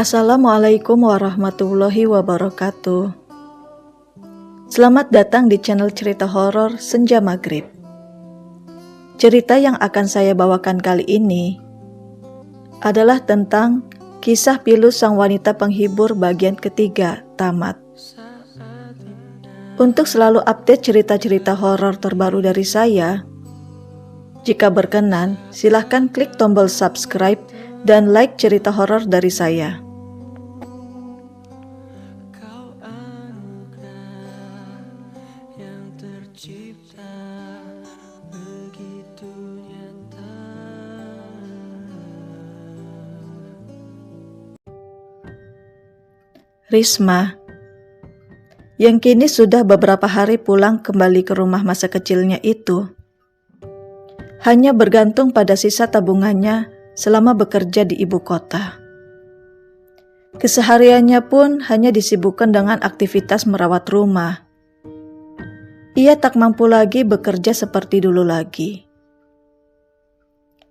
Assalamualaikum warahmatullahi wabarakatuh. Selamat datang di channel cerita horor Senja Maghrib. Cerita yang akan saya bawakan kali ini adalah tentang kisah pilu sang wanita penghibur bagian ketiga tamat. Untuk selalu update cerita-cerita horor terbaru dari saya, jika berkenan silahkan klik tombol subscribe dan like cerita horor dari saya. Risma, yang kini sudah beberapa hari pulang kembali ke rumah masa kecilnya itu, hanya bergantung pada sisa tabungannya selama bekerja di ibu kota. Kesehariannya pun hanya disibukkan dengan aktivitas merawat rumah. Ia tak mampu lagi bekerja seperti dulu lagi.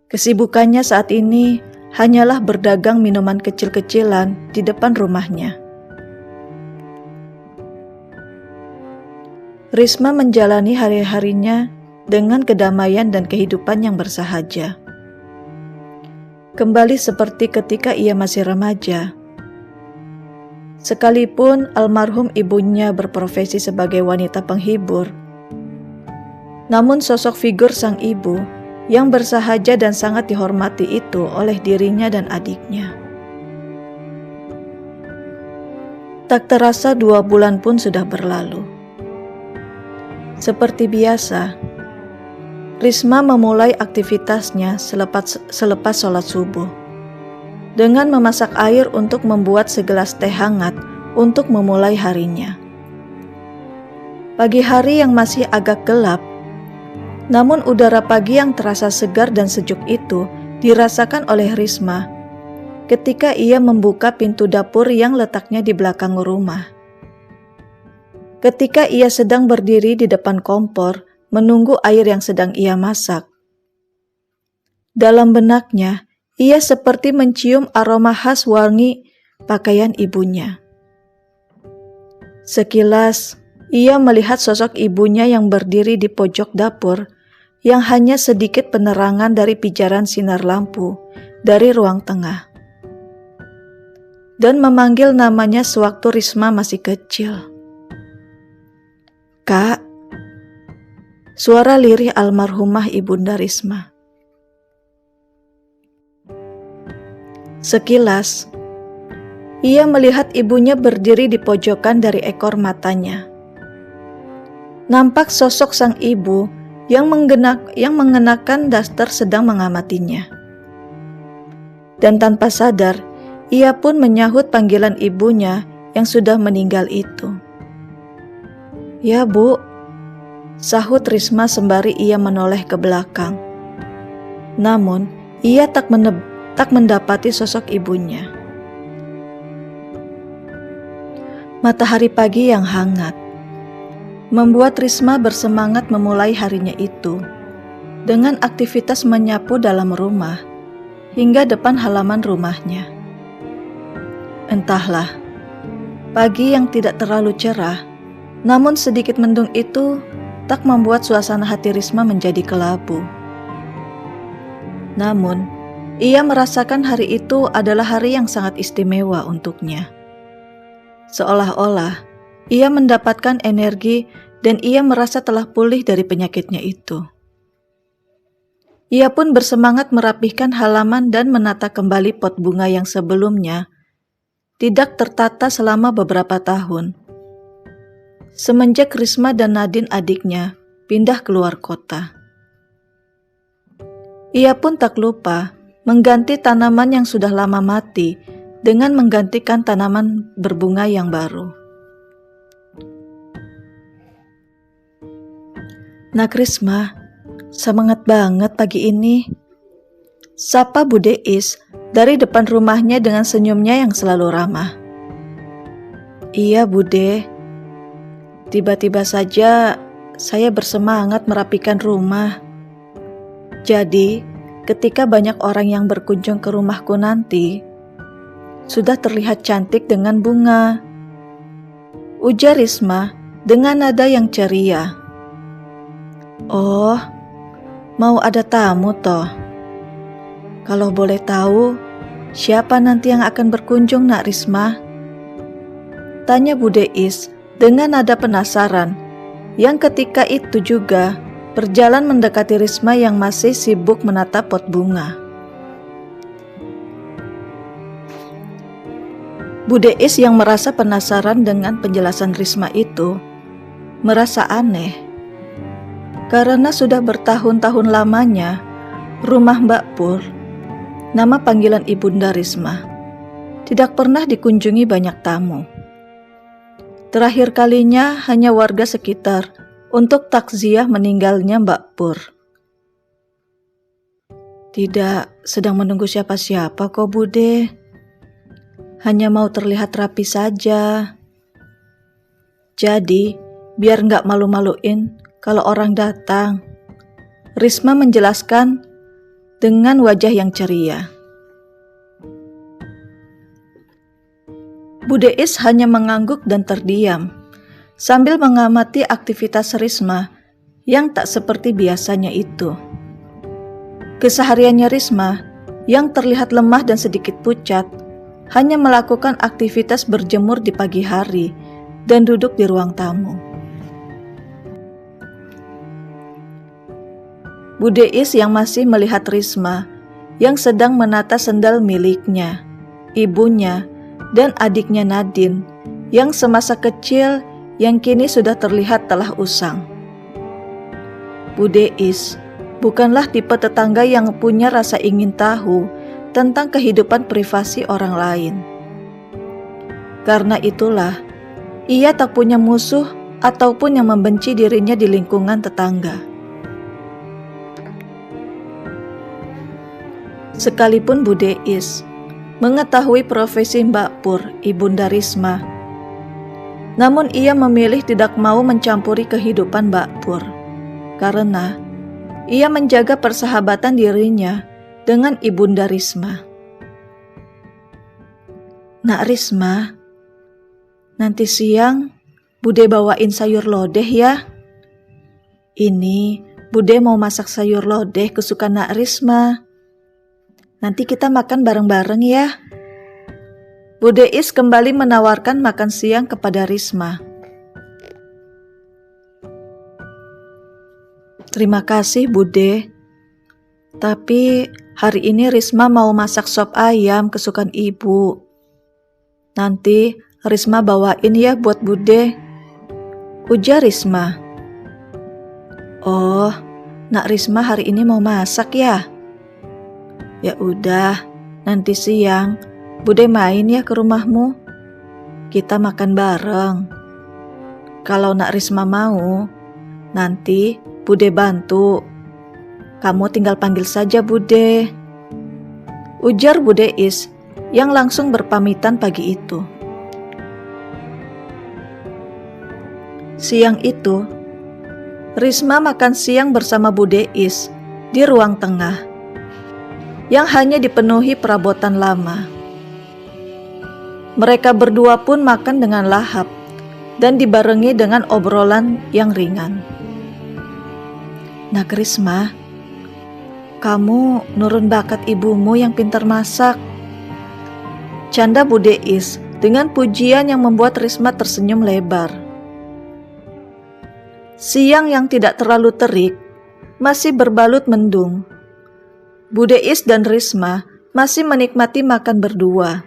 Kesibukannya saat ini hanyalah berdagang minuman kecil-kecilan di depan rumahnya. Risma menjalani hari-harinya dengan kedamaian dan kehidupan yang bersahaja. Kembali seperti ketika ia masih remaja. Sekalipun almarhum ibunya berprofesi sebagai wanita penghibur, namun sosok figur sang ibu yang bersahaja dan sangat dihormati itu oleh dirinya dan adiknya. Tak terasa 2 bulan pun sudah berlalu. Seperti biasa, Risma memulai aktivitasnya selepas sholat subuh, dengan memasak air untuk membuat segelas teh hangat untuk memulai harinya. Pagi hari yang masih agak gelap, namun udara pagi yang terasa segar dan sejuk itu dirasakan oleh Risma ketika ia membuka pintu dapur yang letaknya di belakang rumah. Ketika ia sedang berdiri di depan kompor, menunggu air yang sedang ia masak. Dalam benaknya, ia seperti mencium aroma khas wangi pakaian ibunya. Sekilas, ia melihat sosok ibunya yang berdiri di pojok dapur, yang hanya sedikit penerangan dari pijaran sinar lampu dari ruang tengah. Dan memanggil namanya sewaktu Risma masih kecil. "Kak," suara lirih almarhumah ibunda Risma. Sekilas, ia melihat ibunya berdiri di pojokan dari ekor matanya. Nampak sosok sang ibu yang mengenakan daster sedang mengamatinya. Dan tanpa sadar, ia pun menyahut panggilan ibunya yang sudah meninggal itu. "Ya, Bu," sahut Risma sembari ia menoleh ke belakang. Namun, ia tak mendapati sosok ibunya. Matahari pagi yang hangat membuat Risma bersemangat memulai harinya itu dengan aktivitas menyapu dalam rumah hingga depan halaman rumahnya. Entahlah, pagi yang tidak terlalu cerah, namun sedikit mendung itu tak membuat suasana hati Risma menjadi kelabu. Namun, ia merasakan hari itu adalah hari yang sangat istimewa untuknya. Seolah-olah ia mendapatkan energi dan ia merasa telah pulih dari penyakitnya itu. Ia pun bersemangat merapihkan halaman dan menata kembali pot bunga yang sebelumnya tidak tertata selama beberapa tahun. Semenjak Risma dan Nadine adiknya pindah keluar kota. Ia pun tak lupa mengganti tanaman yang sudah lama mati dengan menggantikan tanaman berbunga yang baru. "Nak Risma, semangat banget pagi ini," sapa Bude Is dari depan rumahnya dengan senyumnya yang selalu ramah. "Iya, Bude. Tiba-tiba saja saya bersemangat merapikan rumah. Jadi, ketika banyak orang yang berkunjung ke rumahku nanti, sudah terlihat cantik dengan bunga. Ujar Risma dengan nada yang ceria. Oh, mau ada tamu toh? Kalau boleh tahu, siapa nanti yang akan berkunjung, Nak Risma? Tanya Bu Deis dengan nada penasaran, yang ketika itu juga berjalan mendekati Risma yang masih sibuk menatap pot bunga. Bu Deis yang merasa penasaran dengan penjelasan Risma itu, merasa aneh. Karena sudah bertahun-tahun lamanya, rumah Mbak Pur, nama panggilan Ibunda Risma, tidak pernah dikunjungi banyak tamu. Terakhir kalinya hanya warga sekitar untuk takziah meninggalnya Mbak Pur. Tidak sedang menunggu siapa-siapa kok Bude. Hanya mau terlihat rapi saja. Jadi, biar nggak malu-maluin kalau orang datang, Risma menjelaskan dengan wajah yang ceria. Bu Deis hanya mengangguk dan terdiam, sambil mengamati aktivitas Risma yang tak seperti biasanya itu. Kesehariannya Risma, yang terlihat lemah dan sedikit pucat, hanya melakukan aktivitas berjemur di pagi hari dan duduk di ruang tamu. Bu Deis yang masih melihat Risma, yang sedang menata sendal miliknya, ibunya, dan adiknya Nadine, yang semasa kecil yang kini sudah terlihat telah usang. Bu Deis bukanlah tipe tetangga yang punya rasa ingin tahu tentang kehidupan privasi orang lain. Karena itulah, ia tak punya musuh ataupun yang membenci dirinya di lingkungan tetangga. Sekalipun Bu Deis mengetahui profesi Mbak Pur, Ibunda Risma, namun ia memilih tidak mau mencampuri kehidupan Mbak Pur, karena ia menjaga persahabatan dirinya dengan Ibunda Risma. Nak Risma, nanti siang Bude bawain sayur lodeh ya. Ini Bude mau masak sayur lodeh kesukaan Nak Risma. Nanti kita makan bareng-bareng ya. Bu Deis kembali menawarkan makan siang kepada Risma. Terima kasih Bude. Tapi hari ini Risma mau masak sop ayam kesukaan ibu. Nanti Risma bawain ya buat Bude. Ujar Risma. Oh, Nak Risma hari ini mau masak ya? Ya udah, nanti siang Bude main ya ke rumahmu. Kita makan bareng. Kalau Nak Risma mau, nanti Bude bantu. Kamu tinggal panggil saja Bude. Ujar Bu Deis yang langsung berpamitan pagi itu. Siang itu, Risma makan siang bersama Bu Deis di ruang tengah yang hanya dipenuhi perabotan lama. Mereka berdua pun makan dengan lahap dan dibarengi dengan obrolan yang ringan. Nak Risma, kamu nurun bakat ibumu yang pintar masak. Canda Bu Deis dengan pujian yang membuat Risma tersenyum lebar. Siang yang tidak terlalu terik masih berbalut mendung. Bu Deis dan Risma masih menikmati makan berdua.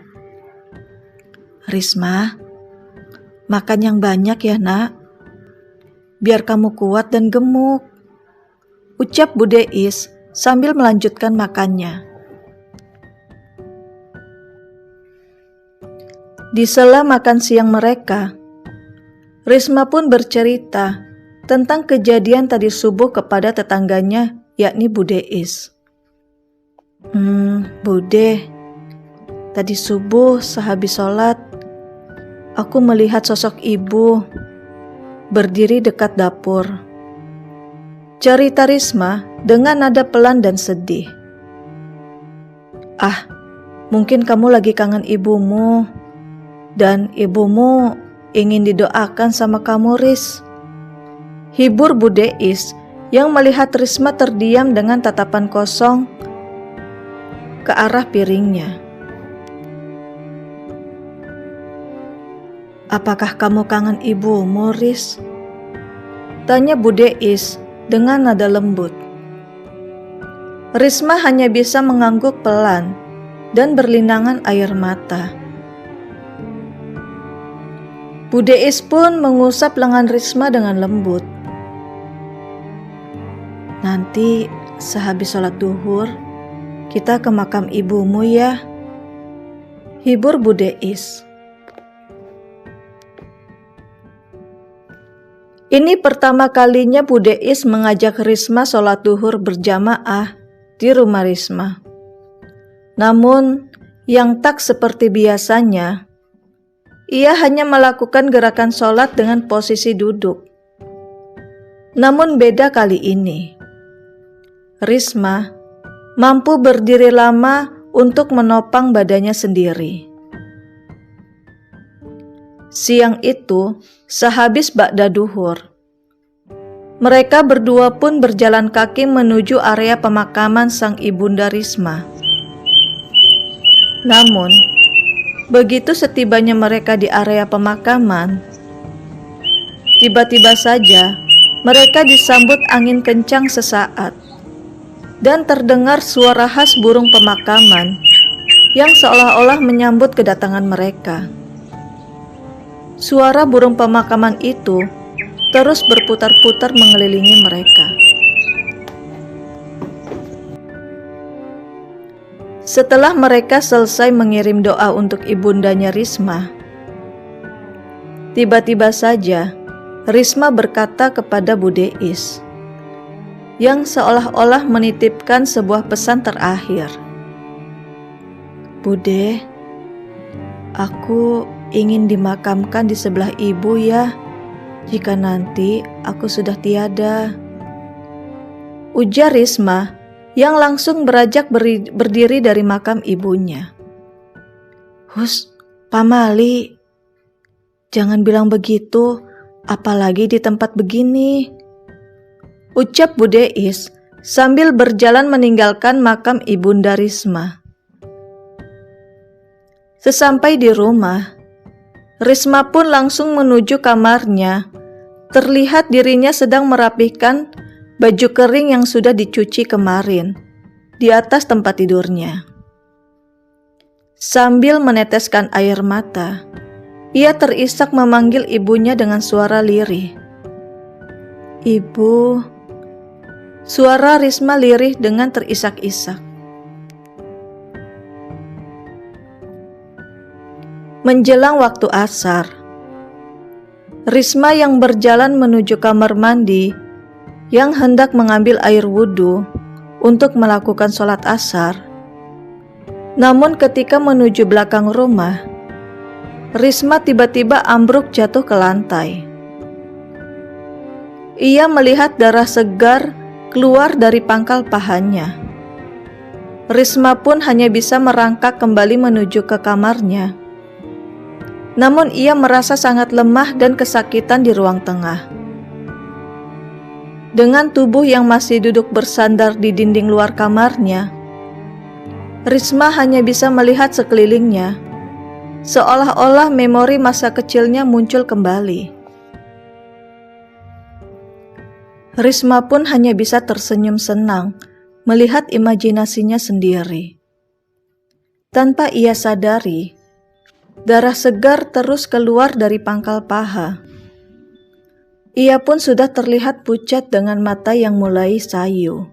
Risma, makan yang banyak ya nak, biar kamu kuat dan gemuk. Ucap Bu Deis sambil melanjutkan makannya. Di sela makan siang mereka, Risma pun bercerita tentang kejadian tadi subuh kepada tetangganya, yakni Bu Deis. Bude, tadi subuh sehabis sholat, aku melihat sosok ibu berdiri dekat dapur. Cerita Risma dengan nada pelan dan sedih. Ah, Mungkin kamu lagi kangen ibumu, dan ibumu ingin didoakan sama kamu, Ris. Hibur Bu Deis yang melihat Risma terdiam dengan tatapan kosong ke arah piringnya. Apakah kamu kangen ibumu, Ris? Tanya Bu Deis dengan nada lembut. Risma hanya bisa mengangguk pelan dan berlinangan air mata. Bu Deis pun mengusap lengan Risma dengan lembut. Nanti sehabis sholat duhur, kita ke makam ibumu ya. Hibur Bu Deis. Ini pertama kalinya Bu Deis mengajak Risma sholat duhur berjamaah di rumah Risma. Namun, yang tak seperti biasanya, ia hanya melakukan gerakan sholat dengan posisi duduk. Namun beda kali ini. Risma mampu berdiri lama untuk menopang badannya sendiri. Siang itu, sehabis ba'da duhur, mereka berdua pun berjalan kaki menuju area pemakaman sang ibunda Risma. Namun, begitu setibanya mereka di area pemakaman, tiba-tiba saja mereka disambut angin kencang sesaat dan terdengar suara khas burung pemakaman yang seolah-olah menyambut kedatangan mereka. Suara burung pemakaman itu terus berputar-putar mengelilingi mereka. Setelah mereka selesai mengirim doa untuk ibundanya Risma, tiba-tiba saja Risma berkata kepada Bu Deis, yang seolah-olah menitipkan sebuah pesan terakhir. Bude, aku ingin dimakamkan di sebelah ibu ya, jika nanti aku sudah tiada. Ujar Risma yang langsung beranjak berdiri dari makam ibunya. Hus, Pamali, jangan bilang begitu, apalagi di tempat begini. Ucap Bu Deis sambil berjalan meninggalkan makam ibunda Risma. Sesampai di rumah, Risma pun langsung menuju kamarnya. Terlihat dirinya sedang merapihkan baju kering yang sudah dicuci kemarin di atas tempat tidurnya. Sambil meneteskan air mata, ia terisak memanggil ibunya dengan suara lirih. Ibu. Suara Risma lirih dengan terisak-isak. Menjelang waktu asar, Risma yang berjalan menuju kamar mandi yang hendak mengambil air wudhu untuk melakukan sholat asar. Namun ketika menuju belakang rumah, Risma tiba-tiba ambruk jatuh ke lantai. Ia melihat darah segar keluar dari pangkal pahanya. Risma pun hanya bisa merangkak kembali menuju ke kamarnya. Namun ia merasa sangat lemah dan kesakitan di ruang tengah. Dengan tubuh yang masih duduk bersandar di dinding luar kamarnya, Risma hanya bisa melihat sekelilingnya, seolah-olah memori masa kecilnya muncul kembali. Risma pun hanya bisa tersenyum senang melihat imajinasinya sendiri. Tanpa ia sadari, darah segar terus keluar dari pangkal paha. Ia pun sudah terlihat pucat dengan mata yang mulai sayu.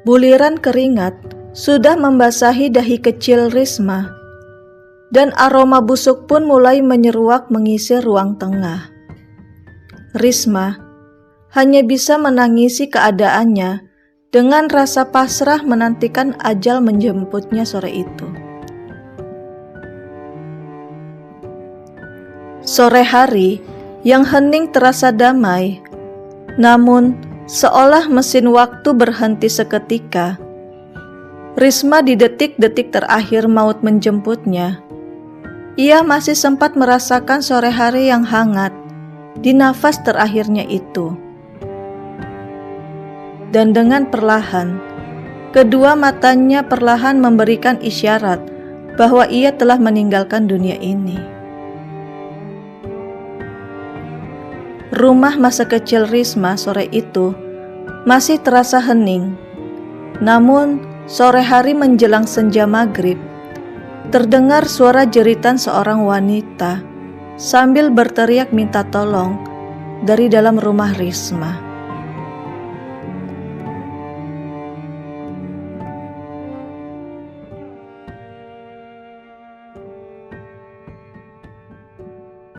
Buliran keringat sudah membasahi dahi kecil Risma, dan aroma busuk pun mulai menyeruak mengisi ruang tengah. Risma hanya bisa menangisi keadaannya dengan rasa pasrah menantikan ajal menjemputnya sore itu. Sore hari yang hening terasa damai, namun seolah mesin waktu berhenti seketika. Risma di detik-detik terakhir maut menjemputnya, ia masih sempat merasakan sore hari yang hangat di nafas terakhirnya itu. Dan dengan perlahan, kedua matanya perlahan memberikan isyarat bahwa ia telah meninggalkan dunia ini. Rumah masa kecil Risma sore itu masih terasa hening. Namun, sore hari menjelang senja maghrib, terdengar suara jeritan seorang wanita sambil berteriak minta tolong dari dalam rumah Risma.